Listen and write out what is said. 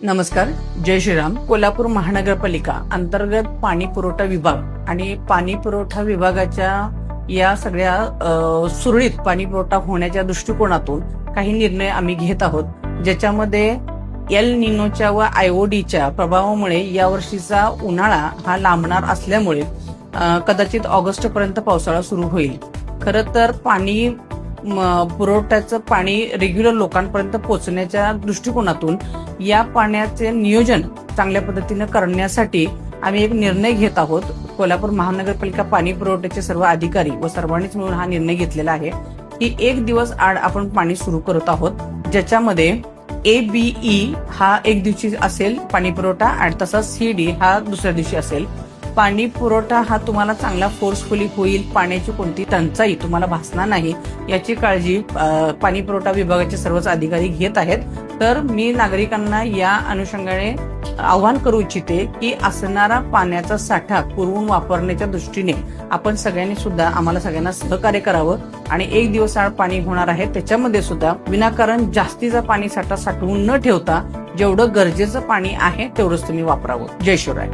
नमस्कार. जय श्रीराम. कोल्हापूर महानगरपालिका अंतर्गत पाणी पुरवठा विभाग आणि पाणी पुरवठा विभागाच्या या सगळ्या सुरळीत पाणी पुरवठा होण्याच्या दृष्टिकोनातून काही निर्णय आम्ही घेत आहोत, ज्याच्यामध्ये एल निनोच्या व आयओडीच्या प्रभावामुळे यावर्षीचा उन्हाळा हा लांबणार असल्यामुळे कदाचित ऑगस्टपर्यंत पावसाळा सुरू होईल. खरं तर पाणी पुरवठ्याचं पाणी रेग्युलर लोकांपर्यंत पोहोचण्याच्या दृष्टिकोनातून या पाण्याचे नियोजन चांगल्या पद्धतीने करण्यासाठी आम्ही एक निर्णय घेत आहोत. कोल्हापूर महानगरपालिका पाणी पुरवठ्याचे सर्व अधिकारी व सर्वांनीच मिळून हा निर्णय घेतलेला आहे की 1 दिवस आड आपण पाणी सुरू करत आहोत, ज्याच्यामध्ये ABE हा 1 दिवशी असेल पाणी पुरवठा आणि तसाच CD हा दुसऱ्या दिवशी असेल. पाणी पुरवठा हा तुम्हाला चांगला फोर्सफुली होईल, पाण्याची कोणती टंचाई तुम्हाला भासणार नाही याची काळजी पाणी पुरवठा विभागाचे सर्वच अधिकारी घेत आहेत. तर मी नागरिकांना या अनुषंगाने आवाहन करू इच्छिते की असणारा पाण्याचा साठा पुरवून वापरण्याच्या दृष्टीने आपण सगळ्यांनी सुद्धा आम्हाला सगळ्यांना सहकार्य करावं आणि 1 दिवस आड पाणी होणार आहे त्याच्यामध्ये सुद्धा विनाकारण जास्तीचा पाणी साठा साठवून न ठेवता जेवढं गरजेचं पाणी आहे तेवढंच तुम्ही वापरावं. जय शिवराय.